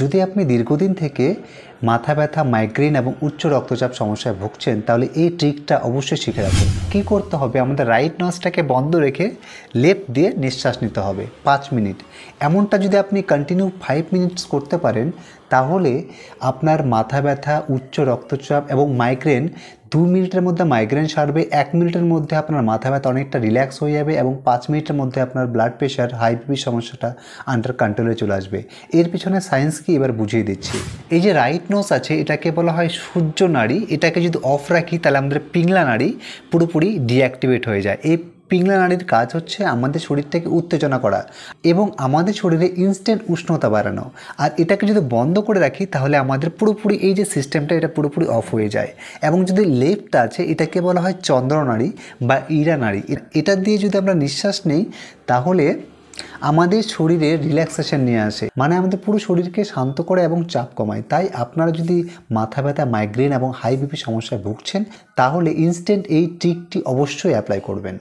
যদি আপনি দীর্ঘদিন থেকে মাথা ব্যথা, মাইগ্রেন এবং উচ্চ রক্তচাপ সমস্যায় ভুগছেন তাহলে এই ট্রিকটা অবশ্যই শিখে রাখুন। কী করতে হবে, আমাদের রাইট নজটাকে বন্ধ রেখে লেফট দিয়ে নিঃশ্বাস নিতে হবে 5 মিনিট। এমনটা যদি আপনি কন্টিনিউ 5 মিনিটস করতে পারেন তাহলে আপনার মাথা ব্যথা, উচ্চ রক্তচাপ এবং মাইগ্রেন 2 মিনিটের মধ্যে মাইগ্রেন সারবে, 1 মিনিটের মধ্যে আপনার মাথা ব্যথা অনেকটা রিল্যাক্স হয়ে যাবে এবং 5 মিনিটের মধ্যে আপনার ব্লাড প্রেশার, হাই বিপি সমস্যাটা আন্ডার কন্ট্রোলে চলে আসবে। এর পিছনে সায়েন্স কি এবার বুঝিয়ে দিচ্ছি। এই যে রাইট নোজ আছে এটাকে বলা হয় সূর্য নাড়ি। এটাকে যদি অফ রাখি তাহলে আমাদের পিংলা নাড়ি পুরোপুরি ডিঅ্যাক্টিভেট হয়ে যায়। এই পিংলা নাড়ির কাজ হচ্ছে আমাদের শরীরটাকে উত্তেজনা করা এবং আমাদের শরীরে ইনস্ট্যান্ট উষ্ণতা বাড়ানো। আর এটাকে যদি বন্ধ করে রাখি তাহলে আমাদের পুরোপুরি এই যে সিস্টেমটা এটা পুরোপুরি অফ হয়ে যায়। এবং যদি লেফট আছে এটাকে বলা হয় চন্দ্রনাড়ি বা ইরা নাড়ি। এটা দিয়ে যদি আমরা নিঃশ্বাস নিই তাহলে আমাদের শরীরে রিল্যাক্সেশন নিয়ে আসে, মানে আমাদের পুরো শরীরকে শান্ত করে এবং চাপ কমায়। তাই আপনারা যদি মাথা ব্যথা, মাইগ্রেন এবং হাই বিপি সমস্যায় ভুগছেন তাহলে ইনস্ট্যান্ট এই ট্রিকটি অবশ্যই অ্যাপ্লাই করবেন।